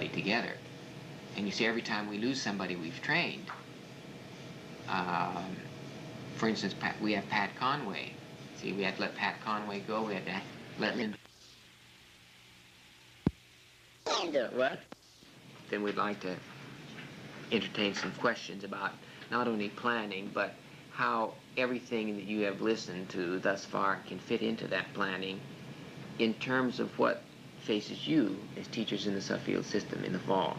together. And you see, every time we lose somebody we've trained, for instance, we have Pat Conway. See, we had to let Pat Conway go. We had to let Lynn. What? Then we'd like to entertain some questions about not only planning, but how everything that you have listened to thus far can fit into that planning in terms of what faces you as teachers in the Suffield system in the fall.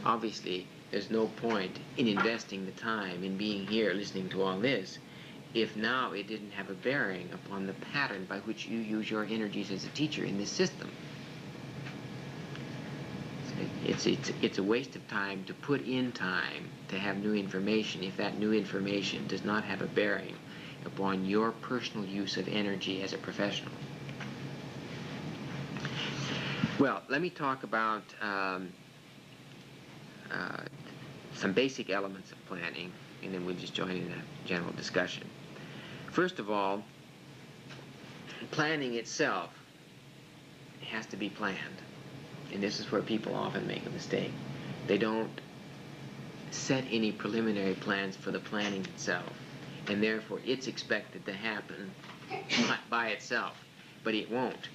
Obviously, there's no point in investing the time in being here listening to all this if now it didn't have a bearing upon the pattern by which you use your energies as a teacher in this system. It's a waste of time to put in time to have new information if that new information does not have a bearing upon your personal use of energy as a professional. Well, let me talk about some basic elements of planning, and then we'll just join in a general discussion. First of all, planning itself has to be planned. And this is where people often make a mistake. They don't set any preliminary plans for the planning itself, and therefore it's expected to happen by itself, but it won't.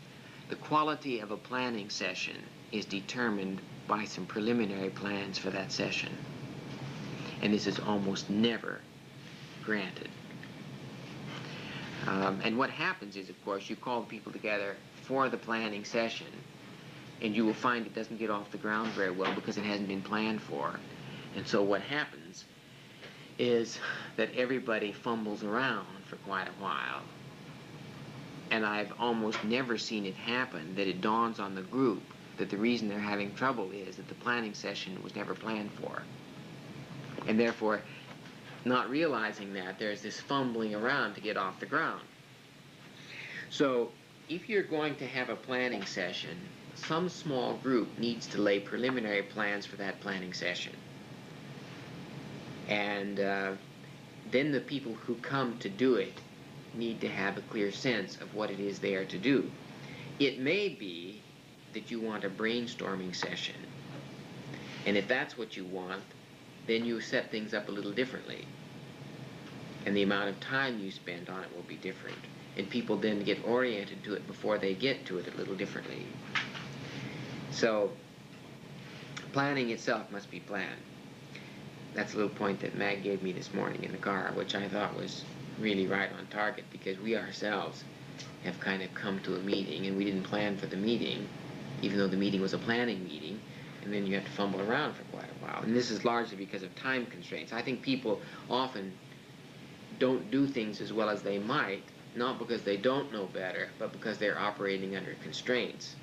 The quality of a planning session is determined by some preliminary plans for that session, and this is almost never granted. And what happens is, of course, you call people together for the planning session, and you will find it doesn't get off the ground very well because it hasn't been planned for. And so what happens is that everybody fumbles around for quite a while. And I've almost never seen it happen that it dawns on the group that the reason they're having trouble is that the planning session was never planned for. And therefore, not realizing that, there's this fumbling around to get off the ground. So if you're going to have a planning session, some small group needs to lay preliminary plans for that planning session. And then the people who come to do it need to have a clear sense of what it is they are to do. It may be that you want a brainstorming session. And if that's what you want, then you set things up a little differently. And the amount of time you spend on it will be different. And people then get oriented to it before they get to it a little differently. So, planning itself must be planned. That's a little point that Mag gave me this morning in the car, which I thought was really right on target, because we ourselves have kind of come to a meeting and we didn't plan for the meeting, even though the meeting was a planning meeting, and then you have to fumble around for quite a while. And this is largely because of time constraints. I think people often don't do things as well as they might, not because they don't know better, but because they're operating under constraints.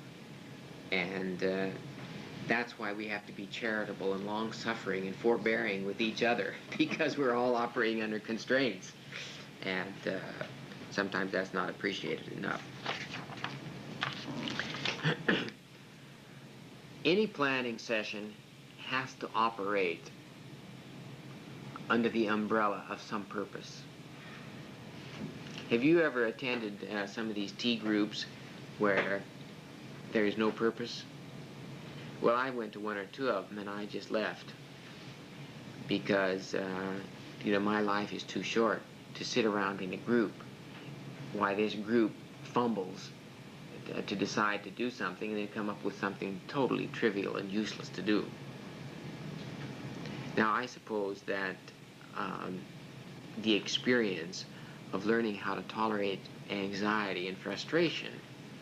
And that's why we have to be charitable and long-suffering and forbearing with each other, because we're all operating under constraints. And sometimes that's not appreciated enough. Any planning session has to operate under the umbrella of some purpose. Have you ever attended some of these tea groups where there is no purpose? Well, I went to one or two of them and I just left because, you know, my life is too short to sit around in a group while this group fumbles to decide to do something and then come up with something totally trivial and useless to do. Now, I suppose that the experience of learning how to tolerate anxiety and frustration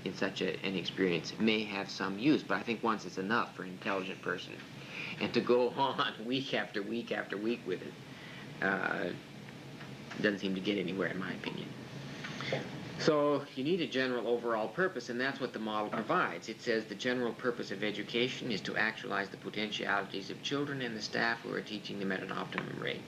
in such an experience may have some use, but I think once it's enough for an intelligent person. And to go on week after week after week with it doesn't seem to get anywhere, in my opinion. So you need a general overall purpose, and that's what the model provides. It says the general purpose of education is to actualize the potentialities of children and the staff who are teaching them at an optimum rate.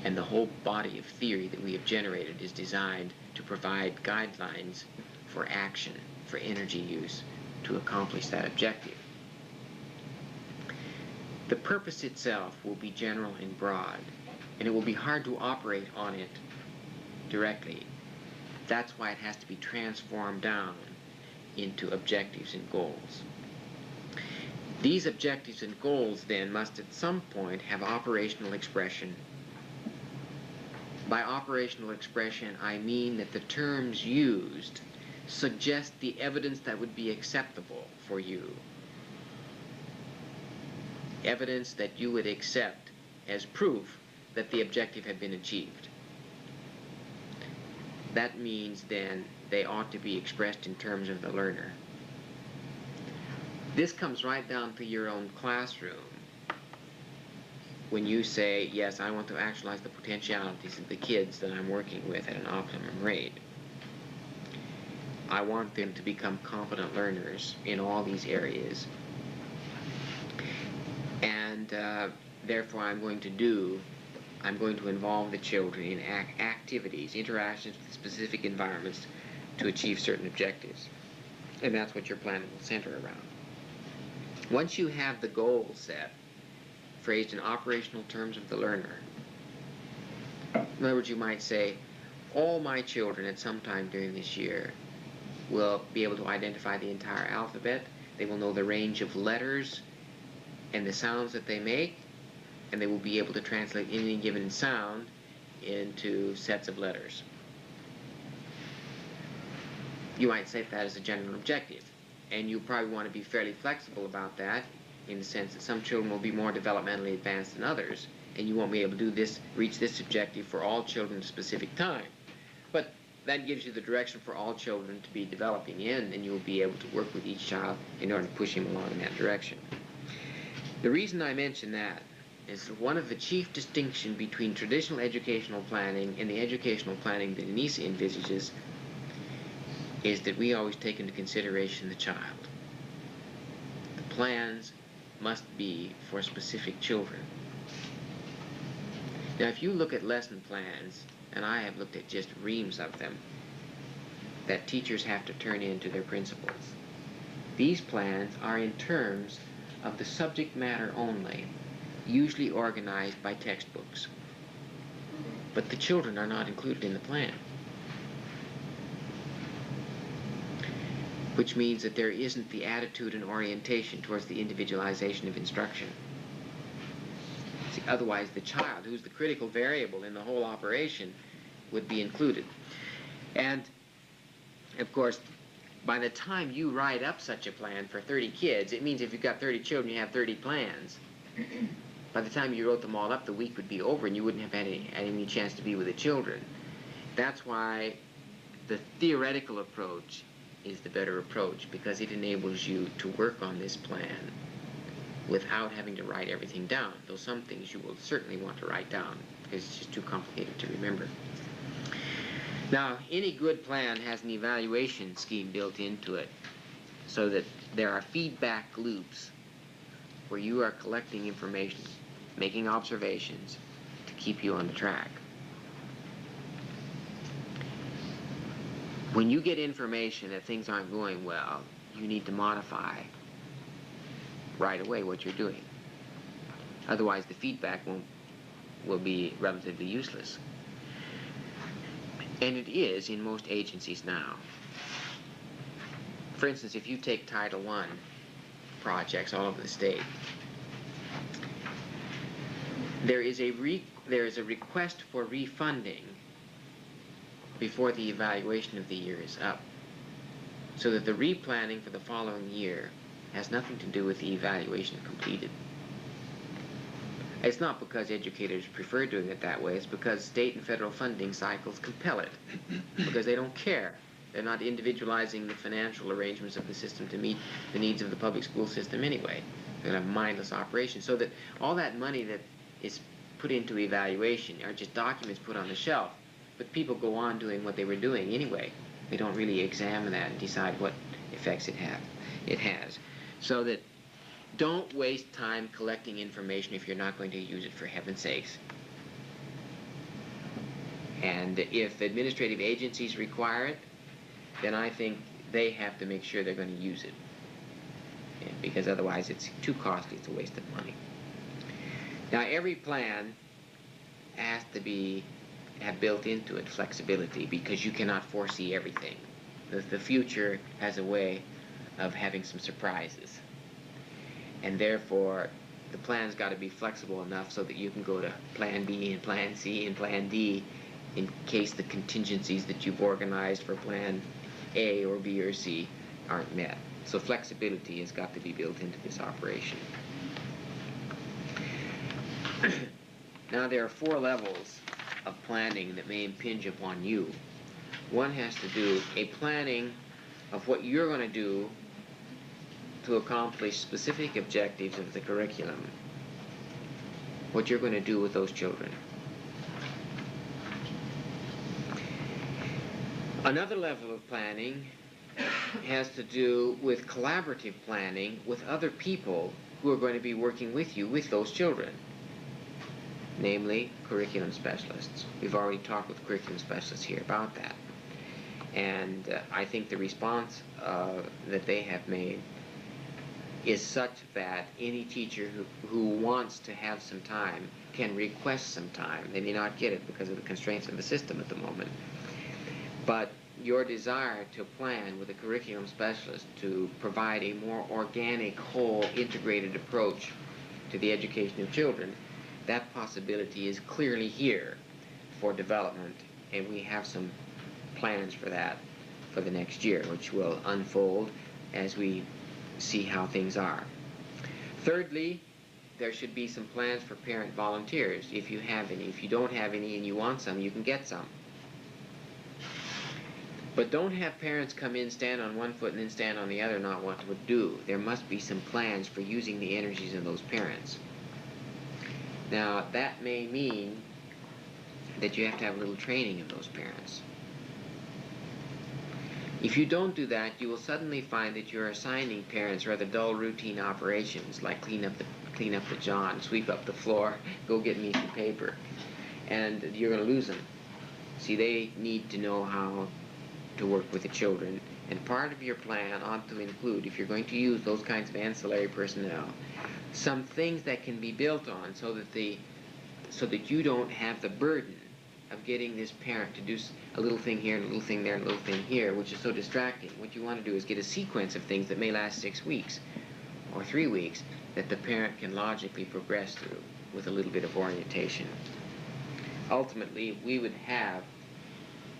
And the whole body of theory that we have generated is designed to provide guidelines for action, for energy use, to accomplish that objective. The purpose itself will be general and broad, and it will be hard to operate on it directly. That's why it has to be transformed down into objectives and goals. These objectives and goals then must at some point have operational expression. By operational expression, I mean that the terms used suggest the evidence that would be acceptable for you. Evidence that you would accept as proof that the objective had been achieved. That means then they ought to be expressed in terms of the learner. This comes right down to your own classroom. When you say, yes, I want to actualize the potentialities of the kids that I'm working with at an optimum rate. I want them to become competent learners in all these areas. And therefore I'm going to involve the children in activities, interactions with specific environments to achieve certain objectives. And that's what your plan will center around. Once you have the goal set, phrased in operational terms of the learner, in other words, you might say, all my children at some time during this year will be able to identify the entire alphabet. They will know the range of letters and the sounds that they make, and they will be able to translate any given sound into sets of letters. You might say that as a general objective, and you probably want to be fairly flexible about that in the sense that some children will be more developmentally advanced than others, and you won't be able to do this, reach this objective for all children at a specific time. But that gives you the direction for all children to be developing in, and you will be able to work with each child in order to push him along in that direction. The reason I mention that is that one of the chief distinctions between traditional educational planning and the educational planning that Anisa envisages is that we always take into consideration the child. The plans must be for specific children. Now, if you look at lesson plans, and I have looked at just reams of them, that teachers have to turn into their principals, these plans are in terms of the subject matter only, usually organized by textbooks. But the children are not included in the plan. Which means that there isn't the attitude and orientation towards the individualization of instruction. See, otherwise the child, who's the critical variable in the whole operation, would be included. And, of course, by the time you write up such a plan for 30 kids, it means if you've got 30 children, you have 30 plans. By the time you wrote them all up, the week would be over and you wouldn't have had any chance to be with the children. That's why the theoretical approach is the better approach, because it enables you to work on this plan without having to write everything down, though some things you will certainly want to write down because it's just too complicated to remember. Now, any good plan has an evaluation scheme built into it so that there are feedback loops where you are collecting information, making observations to keep you on the track. When you get information that things aren't going well, you need to modify right away what you're doing. Otherwise, the feedback will be relatively useless. And it is in most agencies now. For instance, if you take Title I projects all over the state, there is a request for refunding before the evaluation of the year is up, so that the replanning for the following year has nothing to do with the evaluation completed. It's not because educators prefer doing it that way, it's because state and federal funding cycles compel it, because they don't care. They're not individualizing the financial arrangements of the system to meet the needs of the public school system anyway. They're going to have mindless operations, so that all that money that is put into evaluation are just documents put on the shelf. But people go on doing what they were doing anyway. They don't really examine that and decide what effects it has. So that don't waste time collecting information if you're not going to use it, for heaven's sakes. And if administrative agencies require it, then I think they have to make sure they're going to use it. Because otherwise it's too costly, it's a waste of money. Now, every plan has to have built into it flexibility, because you cannot foresee everything. The future has a way of having some surprises. and therefore the plan's got to be flexible enough so that you can go to Plan B and Plan C and Plan D in case the contingencies that you've organized for Plan A or B or C aren't met. So flexibility has got to be built into this operation. Now there are 4 levels of planning that may impinge upon you. One has to do a planning of what you're going to do to accomplish specific objectives of the curriculum, what you're going to do with those children. Another level of planning has to do with collaborative planning with other people who are going to be working with you with those children, namely curriculum specialists. We've already talked with curriculum specialists here about that. And I think the response that they have made is such that any teacher who wants to have some time can request some time. They may not get it because of the constraints of the system at the moment. But your desire to plan with a curriculum specialist to provide a more organic, whole, integrated approach to the education of children, that possibility is clearly here for development, and we have some plans for that for the next year, which will unfold as we see how things are. Thirdly, there should be some plans for parent volunteers, if you have any. If you don't have any and you want some, you can get some. But don't have parents come in, stand on one foot, and then stand on the other, not what to do. There must be some plans for using the energies of those parents. Now, that may mean that you have to have a little training of those parents. If you don't do that, you will suddenly find that you're assigning parents rather dull routine operations like clean up the john, sweep up the floor, go get me some paper, and you're going to lose them. See, they need to know how to work with the children, and part of your plan ought to include, if you're going to use those kinds of ancillary personnel, some things that can be built on so that you don't have the burden of getting this parent to do a little thing here, and a little thing there, and a little thing here, which is so distracting. What you want to do is get a sequence of things that may last 6 weeks or 3 weeks that the parent can logically progress through with a little bit of orientation. Ultimately, we would have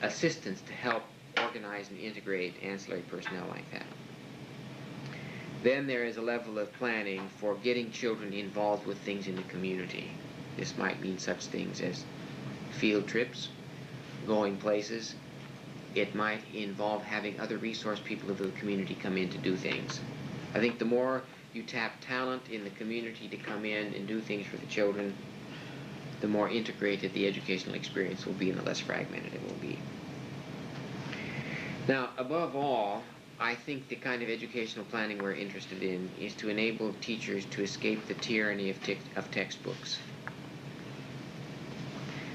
assistance to help organize and integrate ancillary personnel like that. Then there is a level of planning for getting children involved with things in the community. This might mean such things as field trips, going places. It might involve having other resource people of the community come in to do things. I think the more you tap talent in the community to come in and do things for the children, the more integrated the educational experience will be and the less fragmented it will be. Now, above all, I think the kind of educational planning we're interested in is to enable teachers to escape the tyranny of textbooks,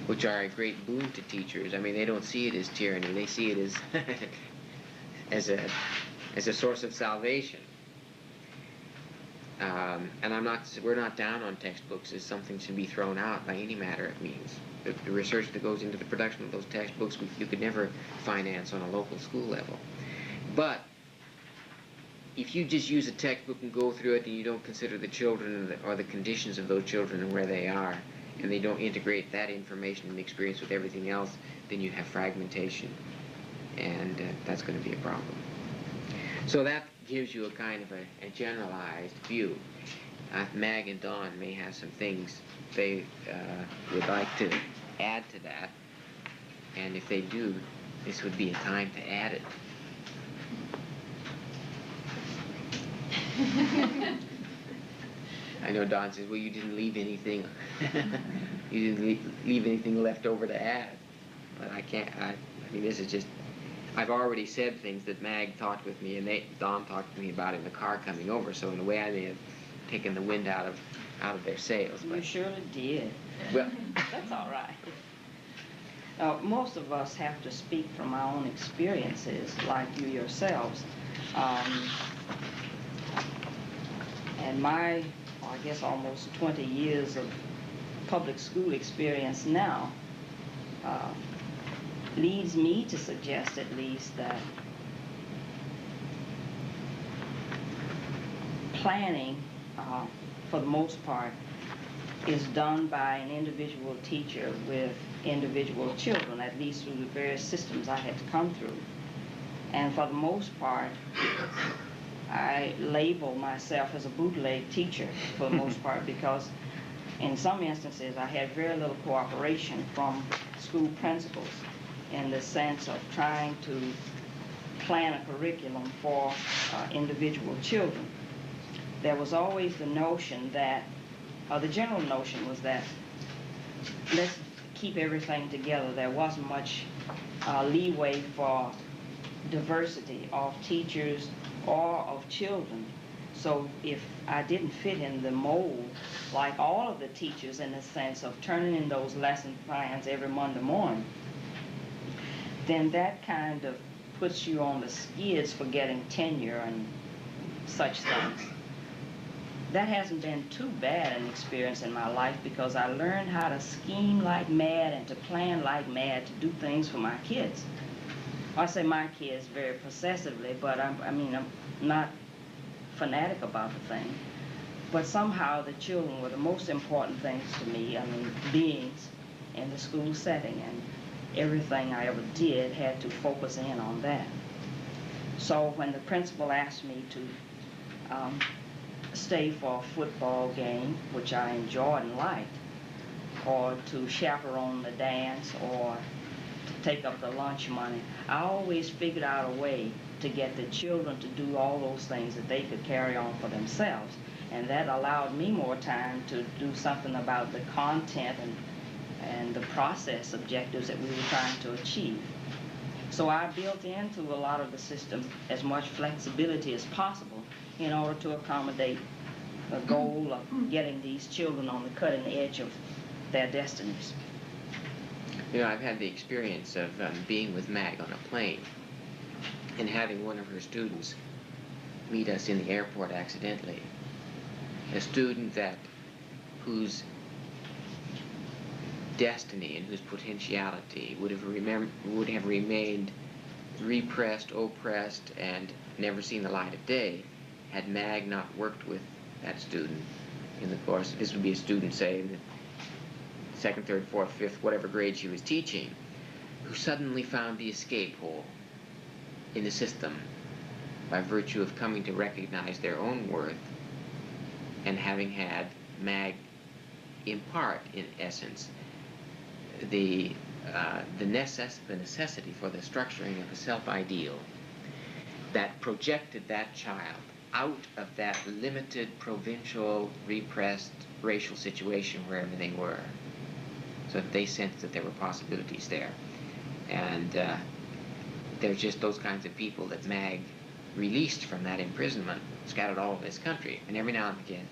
which are a great boon to teachers. I mean, they don't see it as tyranny. They see it as as a source of salvation. And we're not down on textbooks as something to be thrown out by any matter of means. The research that goes into the production of those textbooks, you could never finance on a local school level. But if you just use a textbook and go through it and you don't consider the children or the conditions of those children and where they are, and they don't integrate that information and experience with everything else, then you have fragmentation, and that's going to be a problem. So that gives you a kind of a generalized view. Mag and Don may have some things they would like to add to that, and if they do, this would be a time to add it. I know Don says, well, you didn't leave anything, you didn't leave anything left over to add, but I can't, I mean, this is just, I've already said things that Mag talked with me and Don talked to me about in the car coming over, so in a way I may have taken the wind out of their sails. You surely did. Well, that's all right. Most of us have to speak from our own experiences, like you yourselves. And my, I guess, almost 20 years of public school experience now leads me to suggest, at least, that planning uh, for the most part, is done by an individual teacher with individual children, at least through the various systems I had to come through. And for the most part, I label myself as a bootleg teacher for the most part, because in some instances I had very little cooperation from school principals in the sense of trying to plan a curriculum for individual children. There was always the notion that, the general notion was that let's keep everything together. There wasn't much leeway for diversity of teachers or of children. So if I didn't fit in the mold, like all of the teachers in the sense of turning in those lesson plans every Monday morning, then that kind of puts you on the skids for getting tenure and such things. That hasn't been too bad an experience in my life, because I learned how to scheme like mad and to plan like mad to do things for my kids. I say my kids very possessively, but I'm not fanatic about the thing. But somehow the children were the most important things to me, beings in the school setting, and everything I ever did had to focus in on that. So when the principal asked me to stay for a football game, which I enjoyed and liked, or to chaperone the dance, or to take up the lunch money, I always figured out a way to get the children to do all those things that they could carry on for themselves. And that allowed me more time to do something about the content and the process objectives that we were trying to achieve. So I built into a lot of the system as much flexibility as possible in order to accommodate the goal of getting these children on the cutting edge of their destinies. You know, I've had the experience of being with Mag on a plane and having one of her students meet us in the airport accidentally. A student whose destiny and whose potentiality would have remained repressed, oppressed, and never seen the light of day had Mag not worked with that student in the course. This would be a student, say, in the second, third, fourth, fifth, whatever grade she was teaching, who suddenly found the escape hole in the system by virtue of coming to recognize their own worth and having had Mag impart, in essence, the necessity for the structuring of a self-ideal that projected that child out of that limited, provincial, repressed, racial situation wherever they were, so that they sensed that there were possibilities there. And there's just those kinds of people that Mag released from that imprisonment, scattered all over this country. And every now and again,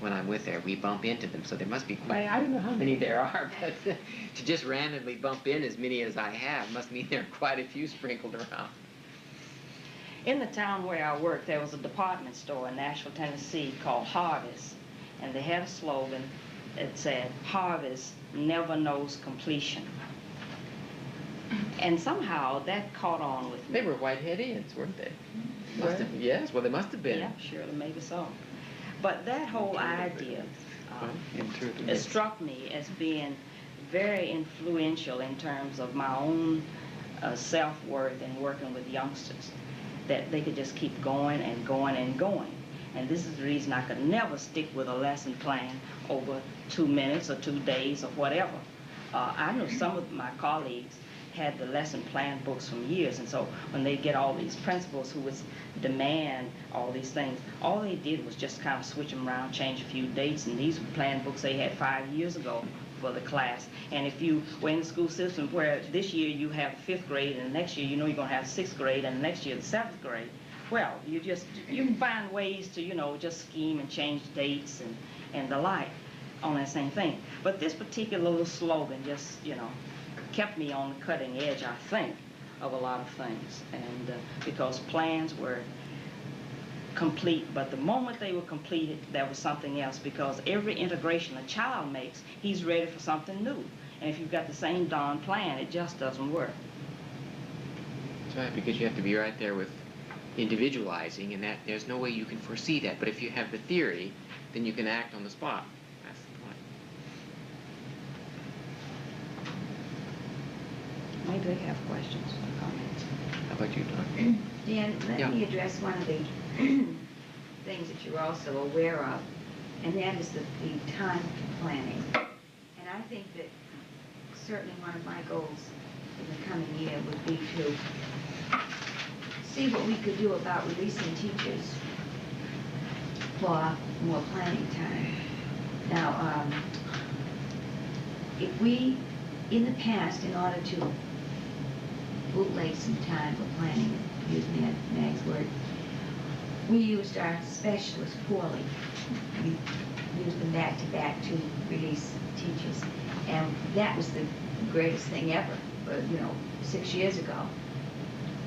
when I'm with her, we bump into them. So there must be quite, I don't know how many there are, but to just randomly bump in as many as I have must mean there are quite a few sprinkled around. In the town where I worked, there was a department store in Nashville, Tennessee called Harvest, and they had a slogan that said, "Harvest never knows completion." And somehow that caught on with me. They were Whitehead Inns, weren't they? Yes, well, they must have been. Yeah, surely, maybe so. But that whole idea it struck me as being very influential in terms of my own self-worth in working with youngsters, that they could just keep going and going and going. And this is the reason I could never stick with a lesson plan over 2 minutes or 2 days or whatever. I know some of my colleagues had the lesson plan books from years, and so when they get all these principals who would demand all these things, all they did was just kind of switch them around, change a few dates, and these were plan books they had 5 years ago for the class. And if you were in the school system where this year you have 5th grade and the next year you know you're going to have 6th grade and the next year the 7th grade, well, you can find ways to, just scheme and change dates and the like on that same thing. But this particular little slogan just, kept me on the cutting edge, I think, of a lot of things. And because plans were complete, but the moment they were completed, there was something else, because every integration a child makes, he's ready for something new. And if you've got the same darn plan, it just doesn't work. That's right, because you have to be right there with individualizing, and that there's no way you can foresee that. But if you have the theory, then you can act on the spot. That's the point. Maybe they have questions or comments. How about you, Don? Dan, let me address one of the things that you're also aware of, and that is the time planning. And I think that certainly one of my goals in the coming year would be to see what we could do about releasing teachers for more planning time. Now, if we, in the past, in order to bootleg some time for planning, using Mag's word, we used our specialists poorly. We used them back to back to release teachers. And that was the greatest thing ever, 6 years ago.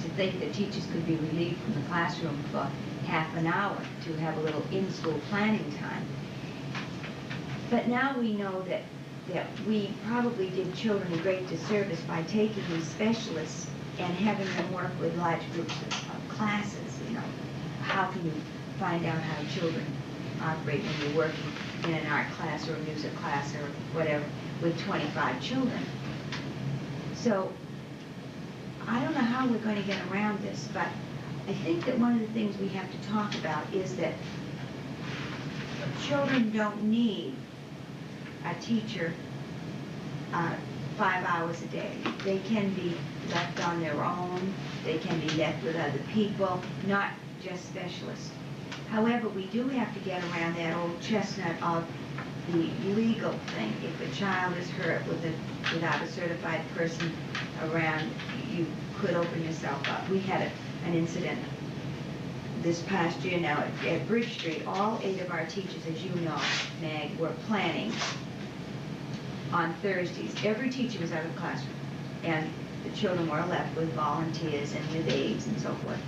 To think that teachers could be relieved from the classroom for half an hour to have a little in-school planning time. But now we know that we probably did children a great disservice by taking these specialists and having them work with large groups of classes. How can you find out how children operate when you're working in an art class or a music class or whatever with 25 children? So I don't know how we're going to get around this, but I think that one of the things we have to talk about is that children don't need a teacher 5 hours a day. They can be left on their own. They can be left with other people, not just specialists. However, we do have to get around that old chestnut of the legal thing. If a child is hurt without a certified person around, you could open yourself up. We had an incident this past year now at Bridge Street. All 8 of our teachers, as you know, Mag, were planning on Thursdays. Every teacher was out of the classroom, and the children were left with volunteers and with aides and so forth.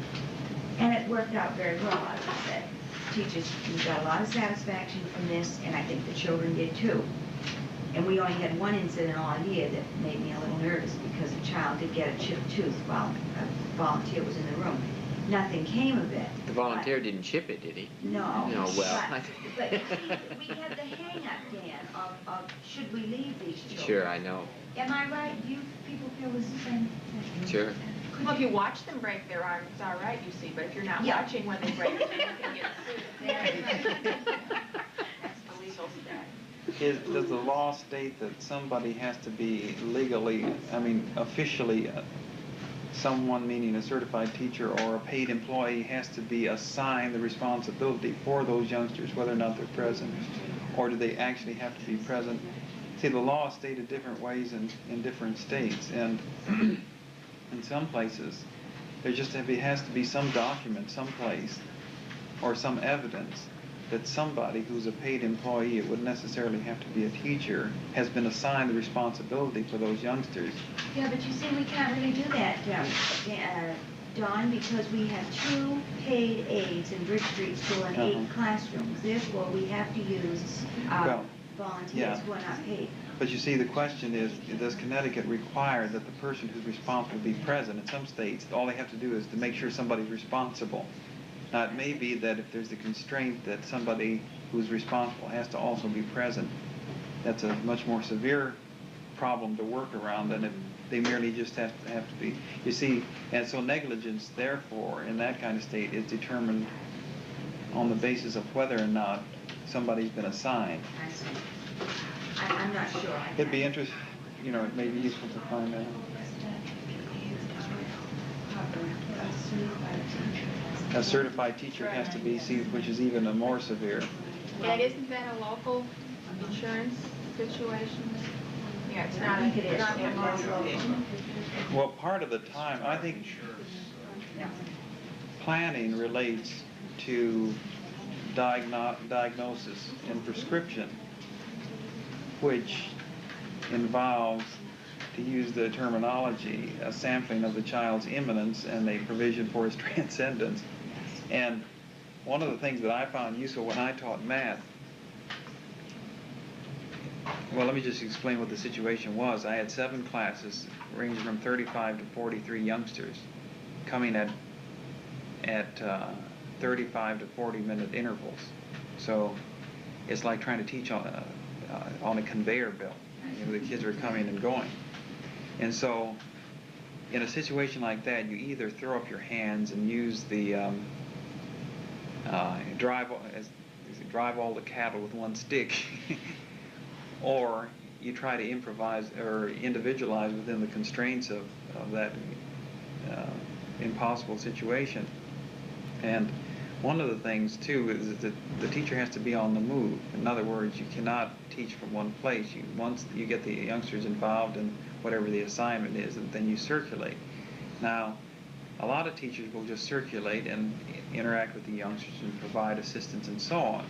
And it worked out very well, I would say. Teachers got a lot of satisfaction from this, and I think the children did too. And we only had one incident all year that made me a little nervous because a child did get a chipped tooth while a volunteer was in the room. Nothing came of it. The volunteer didn't chip it, did he? No. No, well. But you see, we had the hang-up, Dan, of should we leave these children? Sure, I know. Am I right? You people feel the same thing? Sure. Well, if you watch them break their arms, it's all right, you see. But if you're not watching when they break them, you can get sued. That's the legal stat. Does the law state that somebody has to be legally, officially, someone, meaning a certified teacher or a paid employee, has to be assigned the responsibility for those youngsters, whether or not they're present? Or do they actually have to be present? See, the law is stated different ways in different states, and in some places, there just has to be some document someplace or some evidence that somebody who's a paid employee, it wouldn't necessarily have to be a teacher, has been assigned the responsibility for those youngsters. Yeah, but you see, we can't really do that, Don, because we have 2 paid aides in Bridge Street School and 8 classrooms. Therefore, we have to use volunteers who are not paid. But you see, the question is, does Connecticut require that the person who's responsible be present? In some states, all they have to do is to make sure somebody's responsible. Now, it may be that if there's the constraint that somebody who's responsible has to also be present, that's a much more severe problem to work around than if they merely just have to be. You see, and so negligence, therefore, in that kind of state is determined on the basis of whether or not somebody's been assigned. I see. I'm not sure. It'd be interesting, it may be useful to find out. A certified teacher has to be, which is even a more severe. And isn't that a local insurance situation? Yeah, it's not. I think it is. Well, part of the time, I think planning relates to diagnosis and prescription, which involves, to use the terminology, a sampling of the child's imminence and a provision for his transcendence. And one of the things that I found useful when I taught math, well, let me just explain what the situation was. I had 7 classes ranging from 35 to 43 youngsters coming at at 35 to 40-minute intervals. So it's like trying to teach on a conveyor belt. You know, the kids are coming and going. And so in a situation like that, you either throw up your hands and use the drive all the cattle with one stick, or you try to improvise or individualize within the constraints of that impossible situation. And one of the things too is that the teacher has to be on the move. In other words, you cannot teach from one place. Once you get the youngsters involved in whatever the assignment is, and then you circulate. Now, a lot of teachers will just circulate and interact with the youngsters and provide assistance and so on.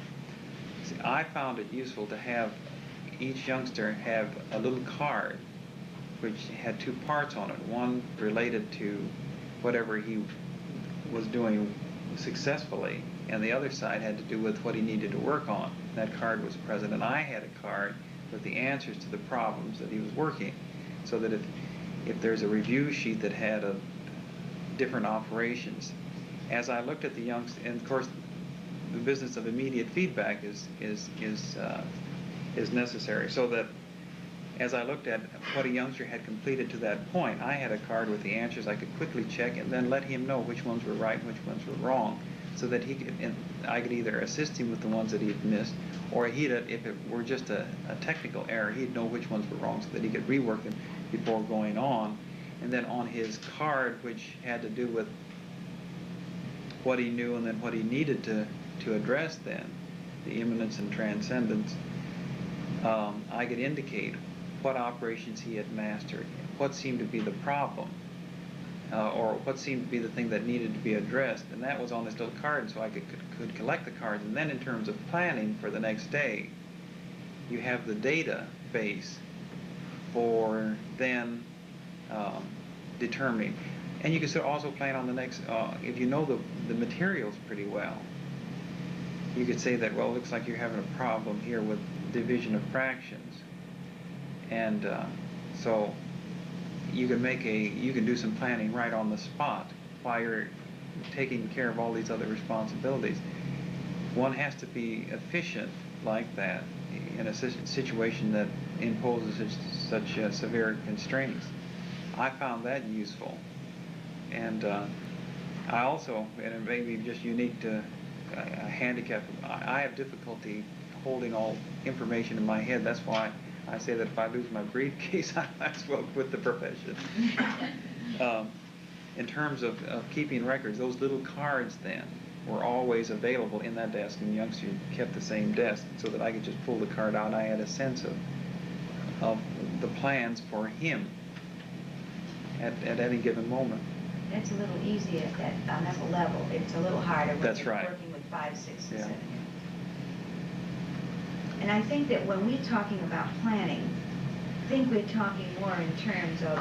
See, I found it useful to have each youngster have a little card which had two parts on it. One related to whatever he was doing successfully, and the other side had to do with what he needed to work on. That card was present, and I had a card with the answers to the problems that he was working, so that if there's a review sheet that had different operations, as I looked at the youngster, and of course the business of immediate feedback is necessary, so that as I looked at what a youngster had completed to that point, I had a card with the answers I could quickly check and then let him know which ones were right and which ones were wrong, so that I could either assist him with the ones that he had missed, or if it were just a technical error, he'd know which ones were wrong so that he could rework them before going on. And then on his card, which had to do with what he knew and then what he needed to address then, the immanence and transcendence, I could indicate what operations he had mastered, what seemed to be the problem, or what seemed to be the thing that needed to be addressed, and that was on this little card, so I could collect the cards. And then in terms of planning for the next day, you have the database for then determining. And you can also plan on the next, if you know the materials pretty well, you could say that, well, it looks like you're having a problem here with division of fractions. And so you can do some planning right on the spot while you're taking care of all these other responsibilities. One has to be efficient like that in a situation that imposes such severe constraints. I found that useful. And I also, and it may be just unique to a handicap, I have difficulty holding all information in my head. That's why I say that if I lose my briefcase, I might as well quit the profession. In terms of keeping records, those little cards then were always available in that desk, and the youngster kept the same desk so that I could just pull the card out. I had a sense of the plans for him at any given moment. That's a little easier on that level. It's a little harder when That's you're right. working with 5, 6, and Yeah. 7 years. And I think that when we're talking about planning, I think we're talking more in terms of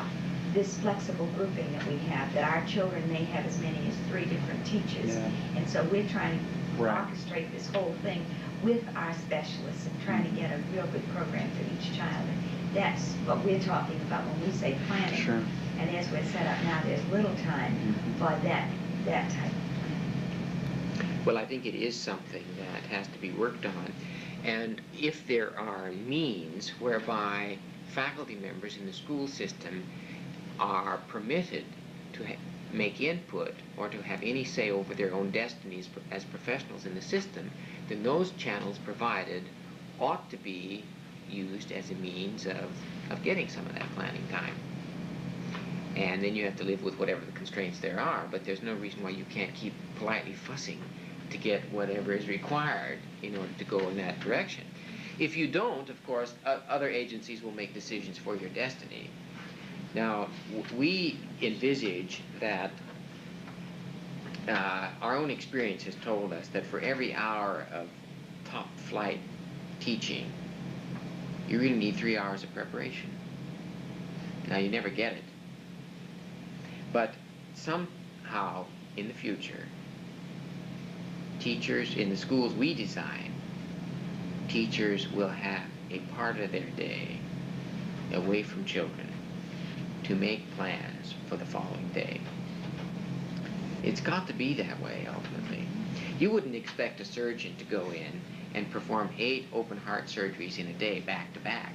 this flexible grouping that we have, that our children may have as many as 3 different teachers. Yeah. And so we're trying to Right. orchestrate this whole thing with our specialists and trying to get a real good program for each child. And that's what we're talking about when we say planning. Sure. And as we're set up now, there's little time for that type of planning. Well, I think it is something that has to be worked on. And if there are means whereby faculty members in the school system are permitted to make input or to have any say over their own destinies as professionals in the system, then those channels provided ought to be used as a means of getting some of that planning time. And then you have to live with whatever the constraints there are, but there's no reason why you can't keep politely fussing to get whatever is required in order to go in that direction. If you don't, of course, other agencies will make decisions for your destiny. Now, we envisage that our own experience has told us that for every hour of top flight teaching, you really need 3 hours of preparation. Now, you never get it. But somehow, in the future, teachers in the schools we design, teachers will have a part of their day away from children to make plans for the following day. It's got to be that way, ultimately. You wouldn't expect a surgeon to go in and perform 8 open heart surgeries in a day, back to back.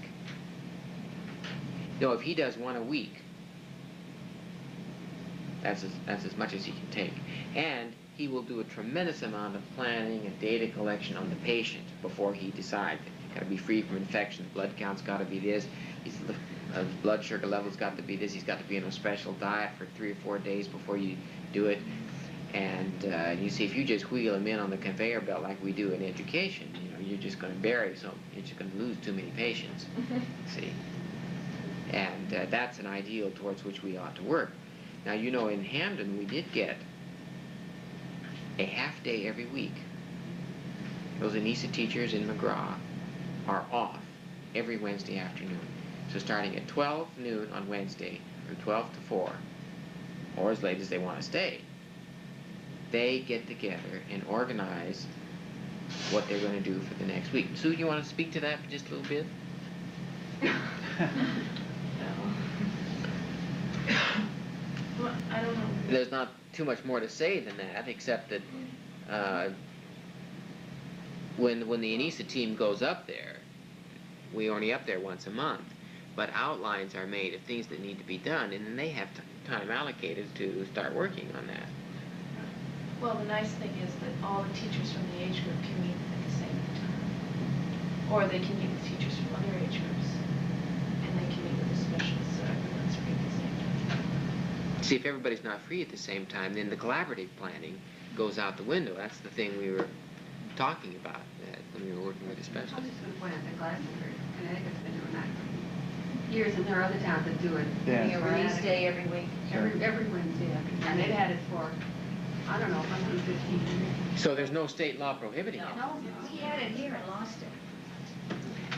No, if he does 1 a week, that's as much as he can take. And he will do a tremendous amount of planning and data collection on the patient before he decides. He's got to be free from infection, blood count's got to be this, his blood sugar level's got to be this, he's got to be on a special diet for 3 or 4 days before you do it. And you see, if you just wheel him in on the conveyor belt like we do in education, you know, you're just going to bury, so you're just going to lose too many patients. See? And that's an ideal towards which we ought to work. Now, you know, in Hamden, we did get a half day every week. Those Anisa teachers in McGraw are off every Wednesday afternoon. So starting at 12 noon on Wednesday, or 12 to 4, or as late as they want to stay, they get together and organize what they're going to do for the next week. Sue, you want to speak to that for just a little bit? Well, I don't know. There's not too much more to say than that, except that when the Anisa team goes up there, we only up there once a month, but outlines are made of things that need to be done, and then they have time allocated to start working on that. Well, the nice thing is that all the teachers from the age group can meet at the same time. Or they can meet with teachers from other age groups. And they can meet with the specialists, so everyone's free at the same time. See, if everybody's not free at the same time, then the collaborative planning goes out the window. That's the thing we were talking about when we were working with the I was specialists. just going to point out that Glastonbury, Connecticut's been doing that for years, and there are other towns that do it. Yeah. A release day every week. Every Wednesday afternoon. And they've had it for, I don't know, 115 years. So there's no state law prohibiting it. No, we had it here and lost it.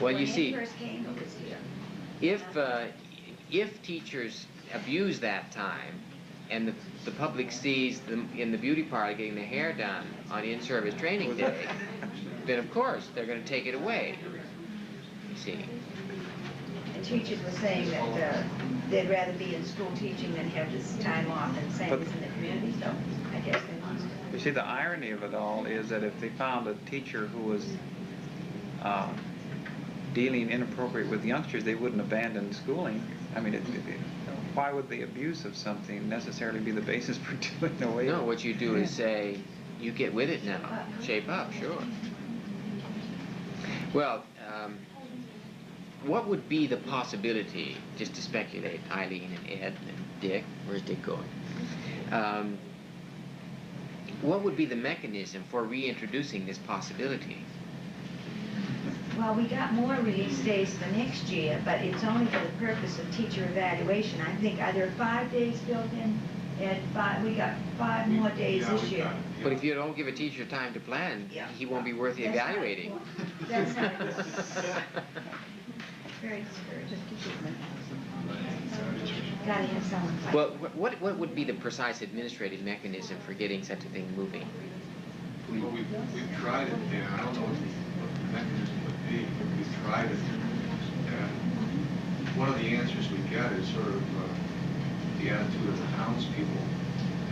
Well, When you see, it first came, it was here. if teachers abuse that time, and the public sees them in the beauty parlor getting their hair done on in-service training day, then of course they're going to take it away. You see. The teachers were saying that they'd rather be in school teaching than have this time off, and saying But- this in the community, so I guess they lost it. You see, the irony of it all is that if they found a teacher who was dealing inappropriate with youngsters, they wouldn't abandon schooling. I mean, why would the abuse of something necessarily be the basis for doing away with it? No, what you do is say, you get with it now. Shape up, sure. Well, what would be the possibility, just to speculate, Eileen and Ed and Dick, where's Dick going? What would be the mechanism for reintroducing this possibility? Well, we got more release days for next year, but it's only for the purpose of teacher evaluation. I think, are there 5 days built in? Ed, we got 5 more days Yeah, this we've year. got- But if you don't give a teacher time to plan, Yeah. he won't be worth That's not- evaluating. That's not good. Very discouraging. Gotta have someone fight. Well, what would be the precise administrative mechanism for getting such a thing moving? Well, we've tried it, and I don't know what the mechanism would be, but we've tried it. And one of the answers we get is sort of the attitude of the townspeople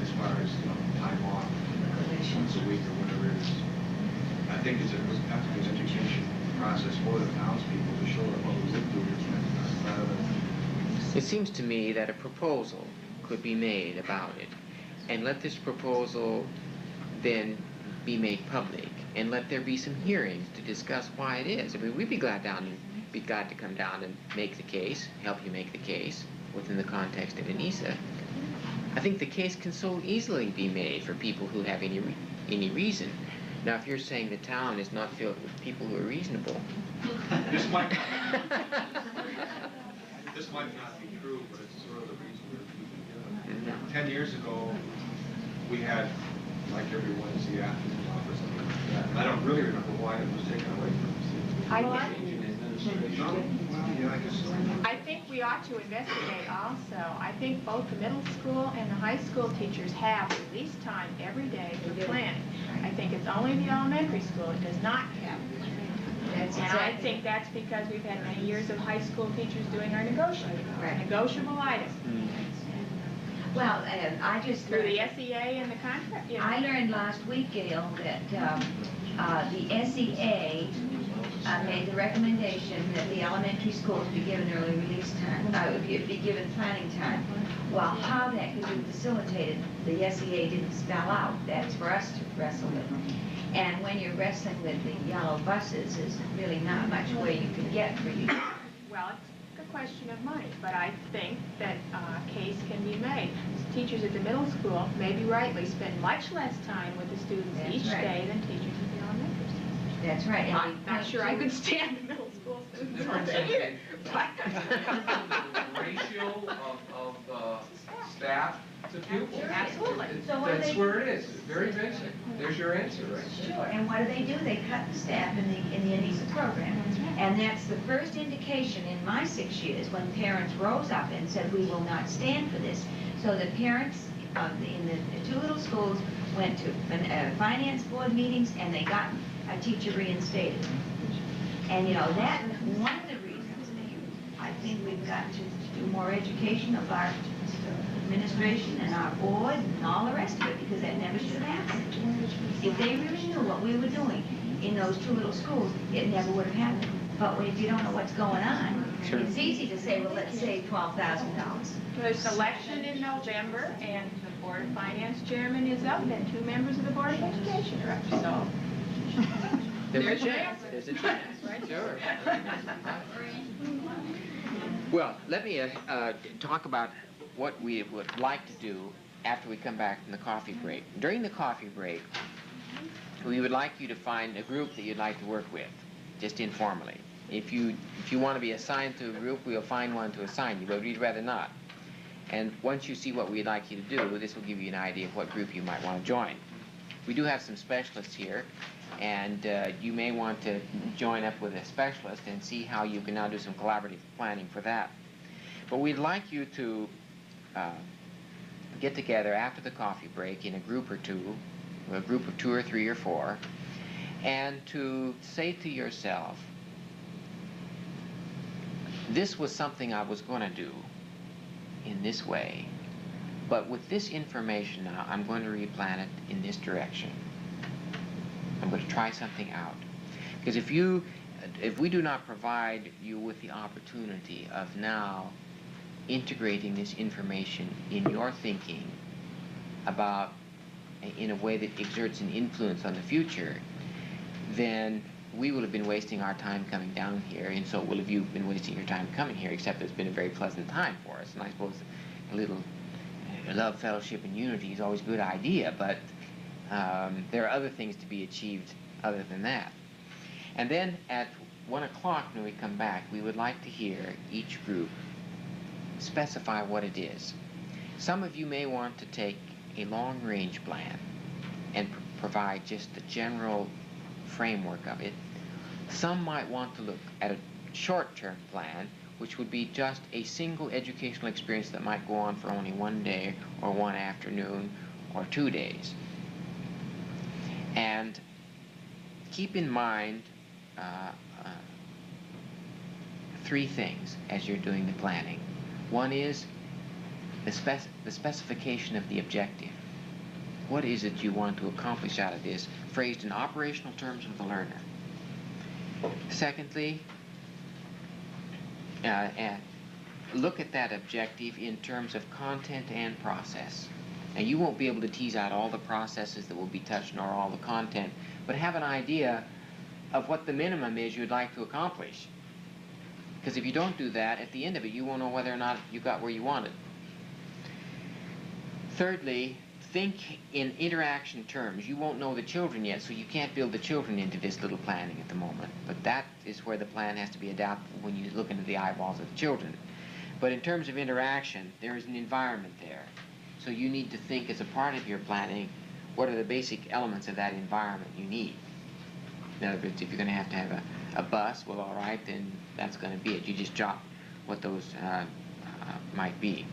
as far as, you know, time off, once a week or whatever it is. I think it would have to be an education process for the tounspeople to show them what we would do, rather than It seems to me that a proposal could be made about it, and let this proposal then be made public, and let there be some hearings to discuss why it is. I mean, we'd be glad to come down and make the case, help you make the case within the context of Anisa. I think the case can so easily be made for people who have any reason. Now, if you're saying the town is not filled with people who are reasonable. This might not be true, but it's sort of the reason we're doing it. 10 years ago, we had like every Wednesday afternoon off or something like that. And I don't really remember why it was taken away from us. I No? Well, yeah, I guess so. I think we ought to investigate also. I think both the middle school and the high school teachers have release time every day for planning. I think it's only the elementary school that does not have. That's And I exactly. think that's because we've had many years of high school teachers doing our negotiable items. Well, I just Through the learned, SEA and the contract, you know. I learned last week, Gail, that the SEA made the recommendation that the elementary schools be given early release time, be given planning time. Well, how that could be facilitated, the SEA didn't spell out. That's for us to wrestle with. And when you're wrestling with the yellow buses, there's really not much way you can get for you. Well, it's a question of money, but I think that a case can be made. Teachers at the middle school, maybe rightly, spend much less time with the students That's each right. day than teachers at the elementary school. That's right. And I'm not sure I could stand the middle school students all day either. The ratio of staff to pupils. Absolutely. So what do That's they where it is. It's very basic. There's your answer right there. Sure, and what do? They cut the staff in the Anisa program. And that's the first indication in my 6 years when parents rose up and said, we will not stand for this. So the parents in the two little schools went to finance board meetings and they got a teacher reinstated. And you know, that, one of the reasons I think we've got to do more education of our administration and our board and all the rest of it, because that never should have happened. If they really knew what we were doing in those two little schools, it never would have happened. But if you don't know what's going on, Sure. it's easy to say, well, let's save $12,000. There's an election in November, and the Board of Finance chairman is up, and 2 members of the Board of Education are up, so. There's a your chance. answer. There's a chance. Right? Sure. Well, let me talk about what we would like to do after we come back from the coffee break. During the coffee break, we would like you to find a group that you'd like to work with, just informally. If you want to be assigned to a group, we'll find one to assign you, but we'd rather not. And once you see what we'd like you to do, this will give you an idea of what group you might want to join. We do have some specialists here, and you may want to join up with a specialist and see how you can now do some collaborative planning for that. But we'd like you to get together after the coffee break in a group or two, a group of 2 or 3 or 4, and to say to yourself, this was something I was going to do in this way, but with this information now, I'm going to replan it in this direction. I'm going to try something out. Because if we do not provide you with the opportunity of now integrating this information in your thinking about, in a way that exerts an influence on the future, then we will have been wasting our time coming down here, and so will have you been wasting your time coming here, except it's been a very pleasant time for us. And I suppose a little love, fellowship, and unity is always a good idea, but there are other things to be achieved other than that. And then at 1 o'clock when we come back, we would like to hear each group specify what it is. Some of you may want to take a long-range plan and provide just the general framework of it. Some might want to look at a short-term plan, which would be just a single educational experience that might go on for only 1 day or 1 afternoon or 2 days. And keep in mind 3 things as you're doing the planning. One is the specification of the objective. What is it you want to accomplish out of this, phrased in operational terms of the learner? Secondly, look at that objective in terms of content and process. Now, you won't be able to tease out all the processes that will be touched nor all the content, but have an idea of what the minimum is you'd like to accomplish. Because if you don't do that, at the end of it, you won't know whether or not you got where you wanted. Thirdly, think in interaction terms. You won't know the children yet, so you can't build the children into this little planning at the moment. But that is where the plan has to be adapted when you look into the eyeballs of the children. But in terms of interaction, there is an environment there. So you need to think as a part of your planning, what are the basic elements of that environment you need? In other words, if you're going to have a bus, well, all right, then that's going to be it. You just jot what those might be.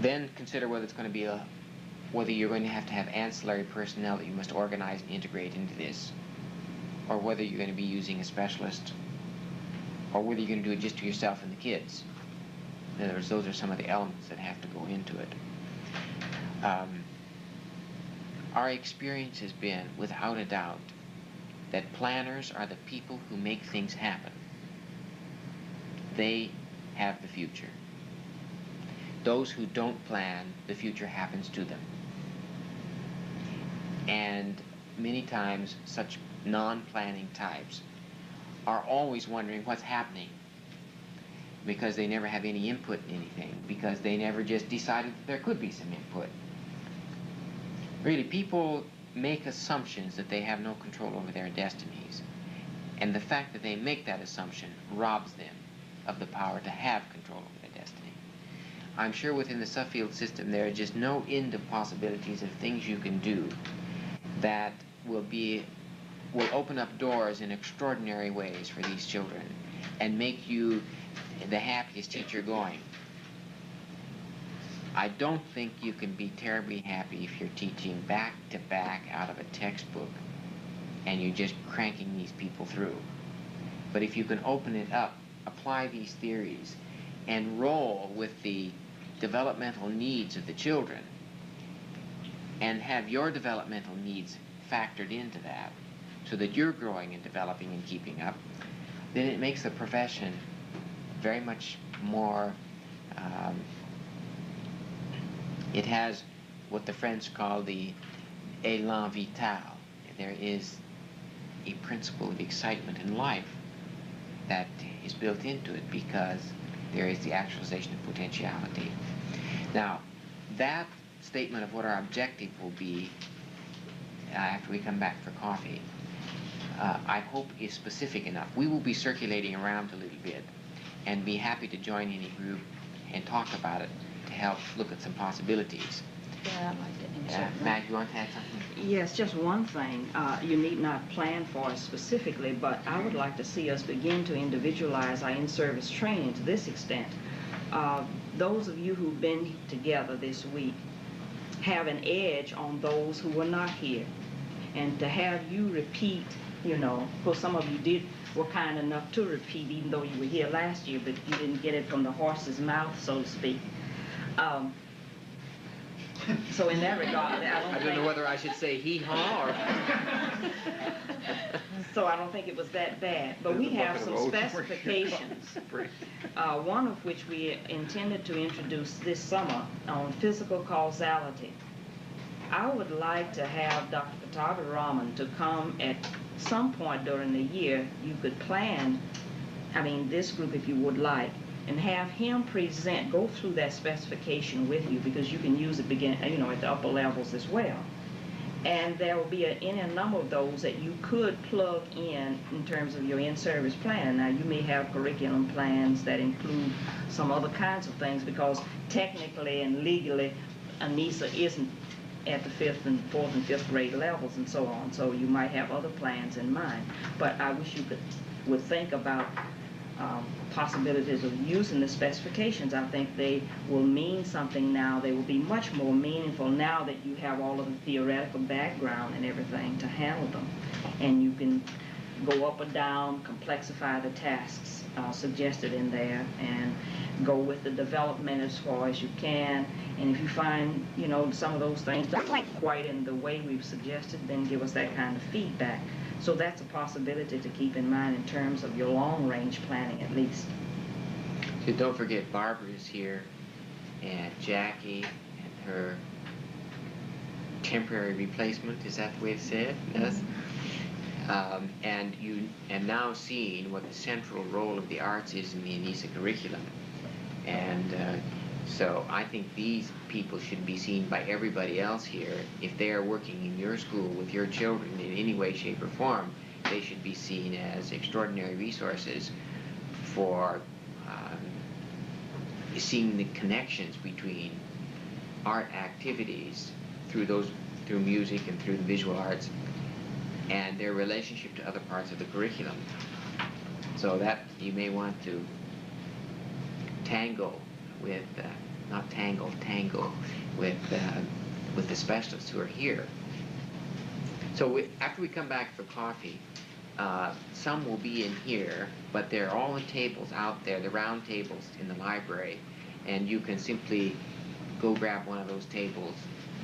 Then consider whether it's going to be whether you're going to have ancillary personnel that you must organize and integrate into this, or whether you're going to be using a specialist, or whether you're going to do it just to yourself and the kids. In other words, those are some of the elements that have to go into it. Our experience has been, without a doubt, that planners are the people who make things happen. They have the future. Those who don't plan, the future happens to them. And many times, such non-planning types are always wondering what's happening, because they never have any input in anything, because they never just decided that there could be some input. Really, people make assumptions that they have no control over their destinies. And the fact that they make that assumption robs them of the power to have control over their destiny. I'm sure within the Suffield system there are just no end of possibilities of things you can do that will open up doors in extraordinary ways for these children and make you the happiest teacher going. I don't think you can be terribly happy if you're teaching back to back out of a textbook and you're just cranking these people through. But if you can open it up, apply these theories, and roll with the developmental needs of the children, and have your developmental needs factored into that, so that you're growing and developing and keeping up, then it makes the profession very much more, it has what the French call the élan vital. There is a principle of excitement in life that is built into it because there is the actualization of potentiality. Now, that statement of what our objective will be after we come back for coffee, I hope is specific enough. We will be circulating around a little bit and be happy to join any group and talk about it to help look at some possibilities. Yeah, I'd like to insert. Mag, you want to add something? Yes, just one thing. You need not plan for it specifically, but I would like to see us begin to individualize our in-service training to this extent. Those of you who've been together this week have an edge on those who were not here. And to have you repeat, you know, because some of you were kind enough to repeat even though you were here last year, but you didn't get it from the horse's mouth, so to speak. So in that regard, I don't know whether I should say hee-haw or... So I don't think it was that bad. But we have some specifications, one of which we intended to introduce this summer on physical causality. I would like to have Dr. Pattabhi Raman to come at some point during the year. You could plan, this group if you would like, and have him go through that specification with you, because you can use it at the upper levels as well. And there will be any number of those that you could plug in terms of your in-service plan. Now, you may have curriculum plans that include some other kinds of things, because technically and legally, Anisa isn't at the 4th and 5th grade levels and so on. So you might have other plans in mind. But I wish you would think about possibilities of using the specifications. I think they will mean something now. They will be much more meaningful now that you have all of the theoretical background and everything to handle them. And you can go up or down, complexify the tasks suggested in there, and go with the development as far as you can. And if you find, some of those things don't quite in the way we've suggested, then give us that kind of feedback. So that's a possibility to keep in mind in terms of your long-range planning, at least. So don't forget Barbara is here, and Jackie and her temporary replacement, is that the way to say it? Yes. And you are now seeing what the central role of the arts is in the Anisa curriculum. And so I think these people should be seen by everybody else here. If they are working in your school with your children in any way, shape, or form, they should be seen as extraordinary resources for seeing the connections between art activities through music and through the visual arts and their relationship to other parts of the curriculum. So that you may want to tango with, tango with the specialists who are here. So after we come back for coffee, some will be in here, but there are all the tables out there, the round tables in the library, and you can simply go grab one of those tables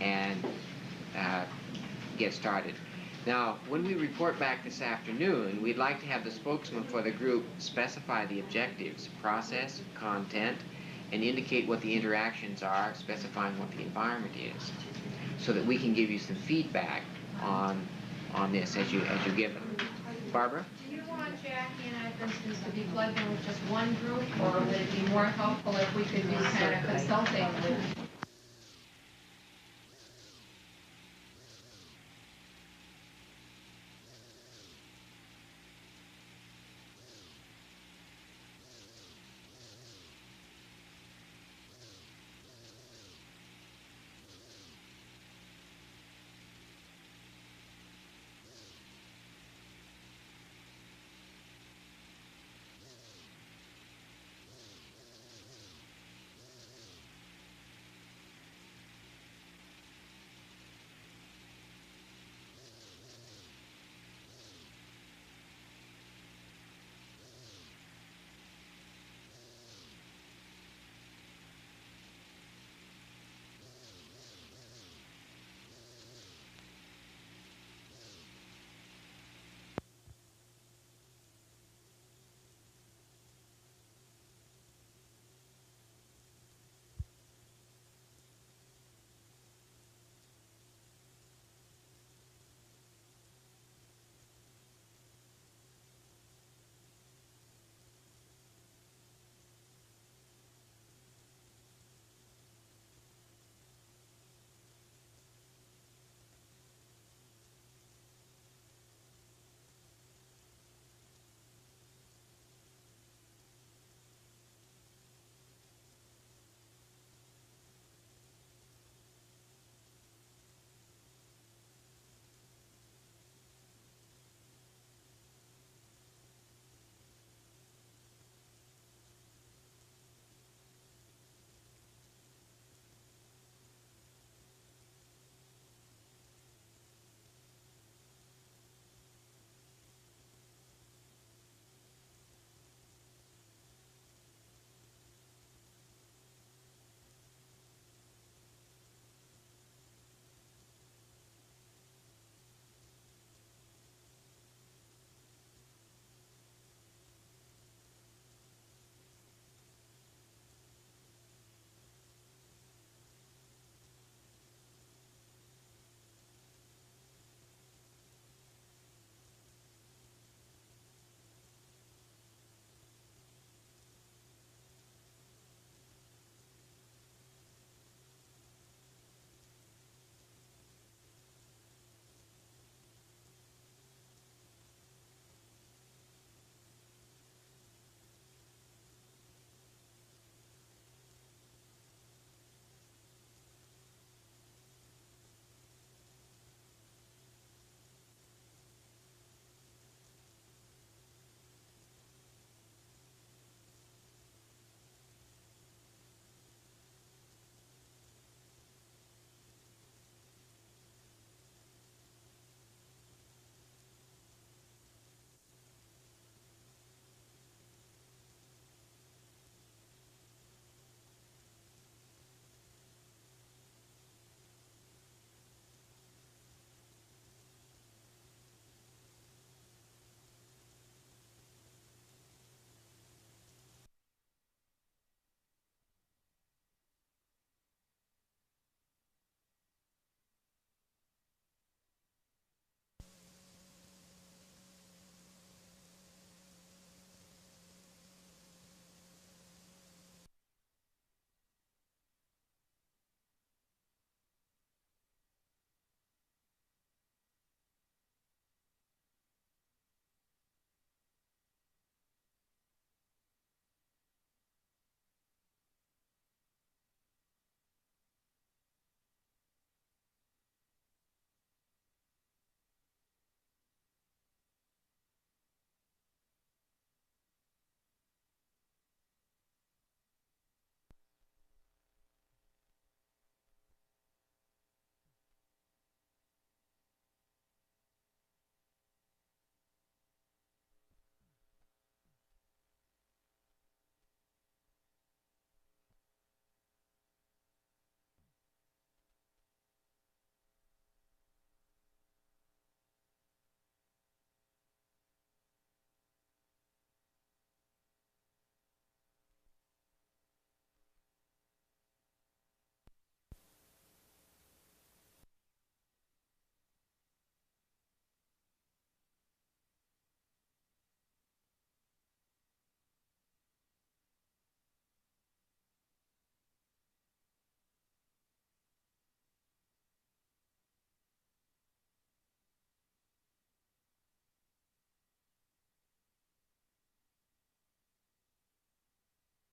and get started. Now, when we report back this afternoon, we'd like to have the spokesman for the group specify the objectives, process, content, and indicate what the interactions are, specifying what the environment is, so that we can give you some feedback on this as you give them. Barbara? Do you want Jackie and I, for instance, to be plugged in with just one group, or would it be more helpful if we could do kind of consulting with